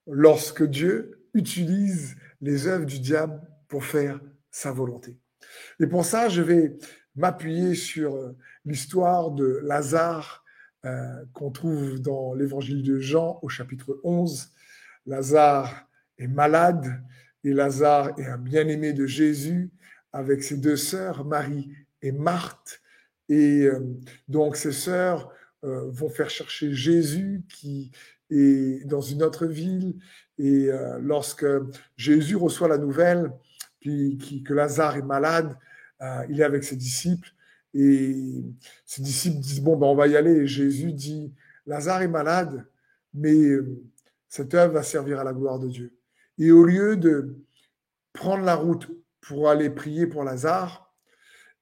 lorsque Dieu utilise les œuvres du diable pour faire sa volonté. Et pour ça, je vais m'appuyer sur l'histoire de Lazare qu'on trouve dans l'évangile de Jean au chapitre 11. Lazare est malade et Lazare est un bien-aimé de Jésus avec ses deux sœurs, Marie et Marthe. Et donc ces sœurs vont faire chercher Jésus qui est dans une autre ville. Et lorsque Jésus reçoit la nouvelle que Lazare est malade, il est avec ses disciples et ses disciples disent bon ben on va y aller. Et Jésus dit Lazare est malade, mais cette œuvre va servir à la gloire de Dieu. Et au lieu de prendre la route pour aller prier pour Lazare,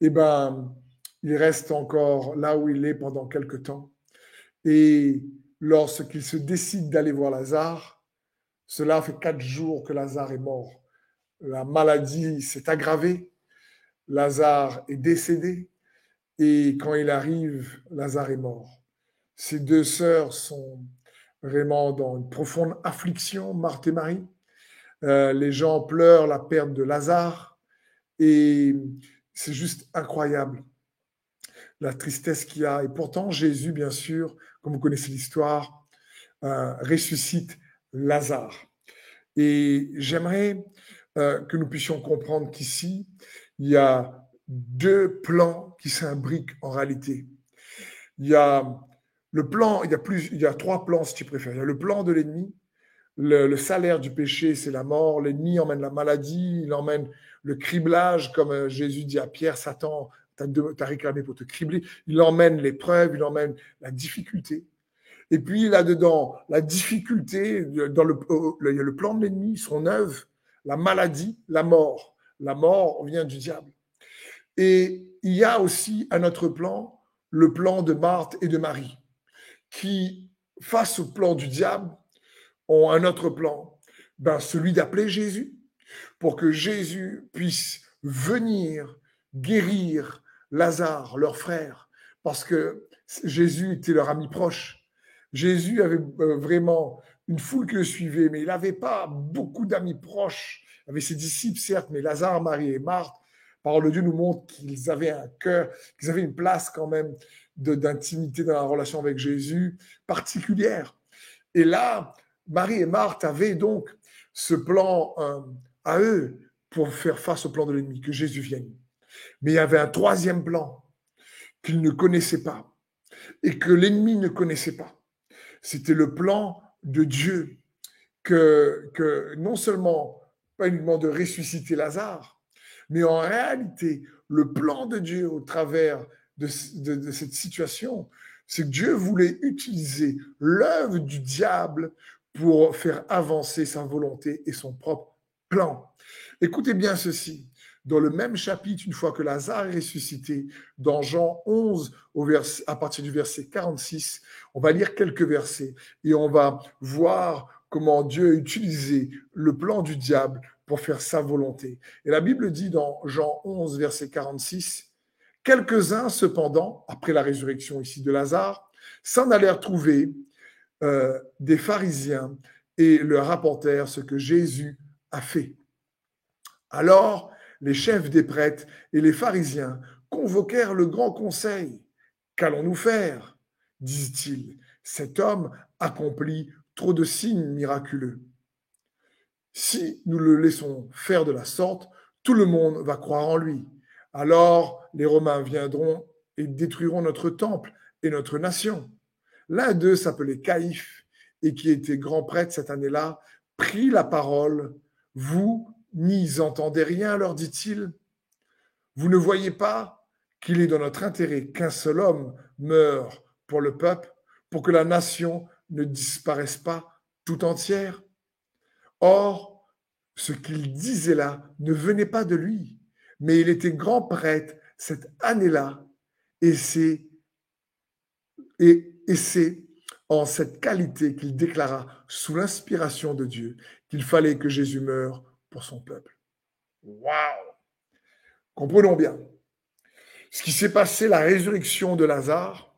eh ben il reste encore là où il est pendant quelque temps. Et lorsqu'il se décide d'aller voir Lazare, cela fait 4 jours que Lazare est mort. La maladie s'est aggravée, Lazare est décédé, et quand il arrive, Lazare est mort. Ses deux sœurs sont vraiment dans une profonde affliction, Marthe et Marie. Les gens pleurent la perte de Lazare, et c'est juste incroyable la tristesse qu'il y a. Et pourtant, Jésus, bien sûr, comme vous connaissez l'histoire, ressuscite Lazare. Et j'aimerais que nous puissions comprendre qu'ici, il y a 2 plans qui s'imbriquent en réalité. Il y a le plan, il y a 3 plans si tu préfères. Il y a le plan de l'ennemi. Le salaire du péché, c'est la mort. L'ennemi emmène la maladie, il emmène le criblage, comme Jésus dit à Pierre, Satan t'as réclamé pour te cribler. Il emmène l'épreuve, il emmène la difficulté. Et puis là-dedans, la difficulté, il y a le plan de l'ennemi, son œuvre, la maladie, la mort. La mort vient du diable. Et il y a aussi un autre plan, le plan de Marthe et de Marie, qui, face au plan du diable, ont un autre plan, celui d'appeler Jésus, pour que Jésus puisse venir guérir Lazare, leur frère, parce que Jésus était leur ami proche. Jésus avait vraiment une foule qui le suivait, mais il n'avait pas beaucoup d'amis proches. Il avait ses disciples, certes, mais Lazare, Marie et Marthe, parole de Dieu nous montre qu'ils avaient un cœur, qu'ils avaient une place quand même d'intimité dans la relation avec Jésus particulière. Et là, Marie et Marthe avaient donc ce plan à eux pour faire face au plan de l'ennemi, que Jésus vienne. Mais il y avait un troisième plan qu'ils ne connaissaient pas et que l'ennemi ne connaissait pas. C'était le plan de Dieu que non seulement, pas uniquement de ressusciter Lazare, mais en réalité, le plan de Dieu au travers de cette situation, c'est que Dieu voulait utiliser l'œuvre du diable pour faire avancer sa volonté et son propre plan. Écoutez bien ceci. Dans le même chapitre, une fois que Lazare est ressuscité, dans Jean 11, à partir du verset 46, on va lire quelques versets et on va voir comment Dieu a utilisé le plan du diable pour faire sa volonté. Et la Bible dit dans Jean 11, verset 46, « Quelques-uns, cependant, après la résurrection ici de Lazare, s'en allèrent trouver des pharisiens et leur rapportèrent ce que Jésus a fait. Alors, les chefs des prêtres et les pharisiens convoquèrent le grand conseil. « Qu'allons-nous faire ?» disent-ils. « Cet homme accomplit trop de signes miraculeux. Si nous le laissons faire de la sorte, tout le monde va croire en lui. Alors les Romains viendront et détruiront notre temple et notre nation. » L'un d'eux s'appelait Caïphe et qui était grand prêtre cette année-là, prit la parole. « Vous n'y entendez rien, leur dit-il. Vous ne voyez pas qu'il est dans notre intérêt qu'un seul homme meure pour le peuple, pour que la nation ne disparaisse pas tout entière. Or, ce qu'il disait là ne venait pas de lui, mais il était grand prêtre cette année-là, et c'est en cette qualité qu'il déclara sous l'inspiration de Dieu qu'il fallait que Jésus meure pour son peuple. Waouh! Comprenons bien. Ce qui s'est passé, la résurrection de Lazare,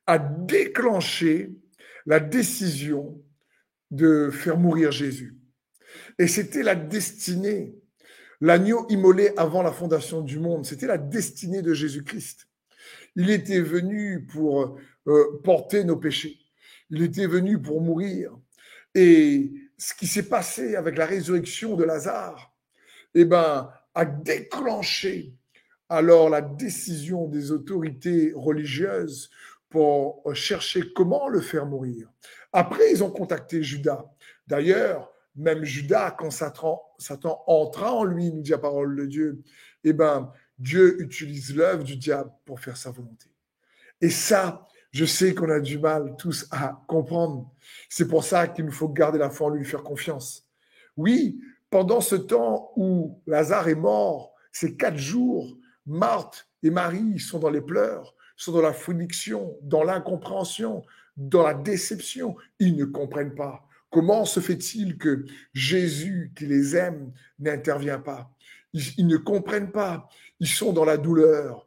a déclenché la décision de faire mourir Jésus. Et c'était la destinée, l'agneau immolé avant la fondation du monde, c'était la destinée de Jésus-Christ. Il était venu pour porter nos péchés. Il était venu pour mourir. Et ce qui s'est passé avec la résurrection de Lazare, eh ben, a déclenché alors la décision des autorités religieuses pour chercher comment le faire mourir. Après, ils ont contacté Judas. D'ailleurs, même Judas, quand Satan entra en lui, nous dit la parole de Dieu, eh ben, Dieu utilise l'œuvre du diable pour faire sa volonté. Et ça, je sais qu'on a du mal tous à comprendre. C'est pour ça qu'il nous faut garder la foi en lui, faire confiance. Oui, pendant ce temps où Lazare est mort, ces 4 jours, Marthe et Marie sont dans les pleurs, sont dans la friction, dans l'incompréhension, dans la déception. Ils ne comprennent pas. Comment se fait-il que Jésus, qui les aime, n'intervient pas? Ils ne comprennent pas. Ils sont dans la douleur.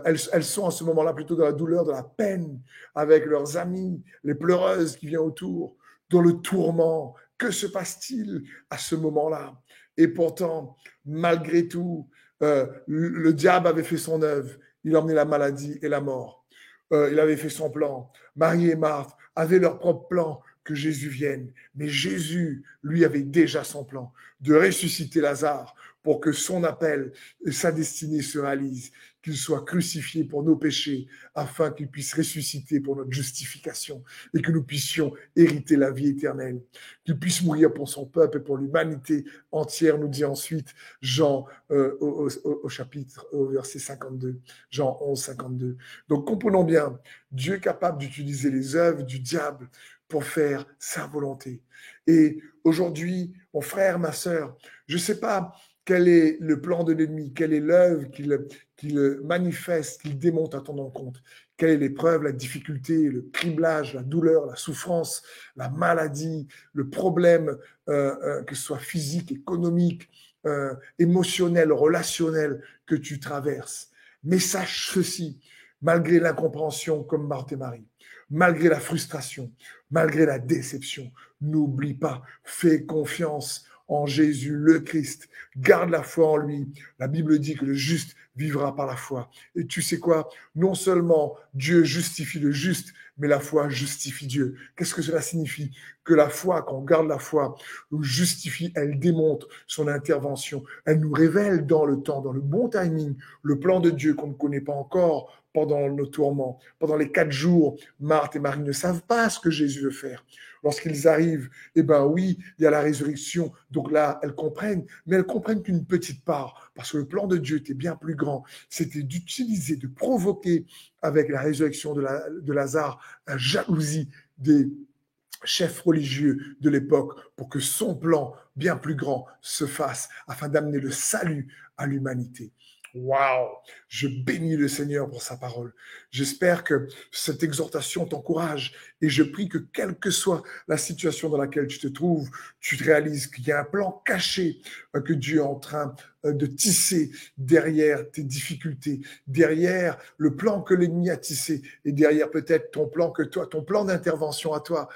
Elles sont à ce moment-là plutôt dans la douleur, dans la peine, avec leurs amis, les pleureuses qui viennent autour, dans le tourment. Que se passe-t-il à ce moment-là? Et pourtant, malgré tout, le diable avait fait son œuvre. Il a emmené la maladie et la mort. Il avait fait son plan. Marie et Marthe avaient leur propre plan, que Jésus vienne. Mais Jésus, lui, avait déjà son plan de ressusciter Lazare pour que son appel et sa destinée se réalisent, qu'il soit crucifié pour nos péchés, afin qu'il puisse ressusciter pour notre justification et que nous puissions hériter la vie éternelle, qu'il puisse mourir pour son peuple et pour l'humanité entière, nous dit ensuite Jean au chapitre, au verset 52, Jean 11, 52. Donc comprenons bien, Dieu est capable d'utiliser les œuvres du diable pour faire sa volonté. Et aujourd'hui, mon frère, ma sœur, je ne sais pas quel est le plan de l'ennemi, quelle est l'œuvre qu'il manifeste, qu'il démonte à ton encontre, quelle est l'épreuve, la difficulté, le criblage, la douleur, la souffrance, la maladie, le problème, que ce soit physique, économique, émotionnel, relationnel que tu traverses. Mais sache ceci, malgré l'incompréhension comme Marthe et Marie, malgré la frustration, malgré la déception, n'oublie pas, fais confiance en Jésus le Christ, garde la foi en lui. La Bible dit que le juste vivra par la foi. Et tu sais quoi? Non seulement Dieu justifie le juste, mais la foi justifie Dieu. Qu'est-ce que cela signifie? Que la foi, quand on garde la foi, nous justifie, elle démontre son intervention. Elle nous révèle dans le temps, dans le bon timing, le plan de Dieu qu'on ne connaît pas encore pendant nos tourments. Pendant les 4 jours, Marthe et Marie ne savent pas ce que Jésus veut faire. Lorsqu'ils arrivent, eh bien oui, il y a la résurrection. Donc là, elles comprennent, mais elles comprennent qu'une petite part, parce que le plan de Dieu était bien plus grand. C'était d'utiliser, de provoquer avec la résurrection de Lazare la jalousie des chefs religieux de l'époque pour que son plan bien plus grand se fasse afin d'amener le salut à l'humanité. Waouh! Je bénis le Seigneur pour sa parole. J'espère que cette exhortation t'encourage et je prie que quelle que soit la situation dans laquelle tu te trouves, tu te réalises qu'il y a un plan caché que Dieu est en train de tisser derrière tes difficultés, derrière le plan que l'ennemi a tissé et derrière peut-être ton plan que toi, ton plan d'intervention à toi,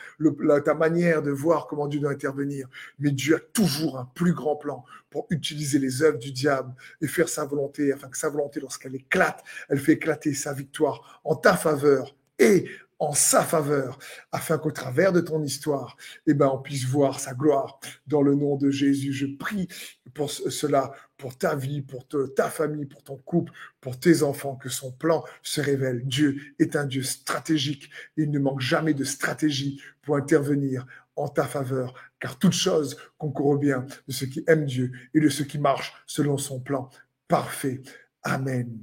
ta manière de voir comment Dieu doit intervenir. Mais Dieu a toujours un plus grand plan pour utiliser les œuvres du diable et faire sa volonté, afin que sa volonté, lorsqu'elle éclate, elle fait éclater sa victoire en ta faveur et en sa faveur, afin qu'au travers de ton histoire, eh ben, on puisse voir sa gloire dans le nom de Jésus. Je prie pour cela, pour ta vie, pour ta famille, pour ton couple, pour tes enfants, que son plan se révèle. Dieu est un Dieu stratégique. Il ne manque jamais de stratégie pour intervenir en ta faveur, car toute chose concourt au bien de ceux qui aiment Dieu et de ceux qui marchent selon son plan parfait. Amen.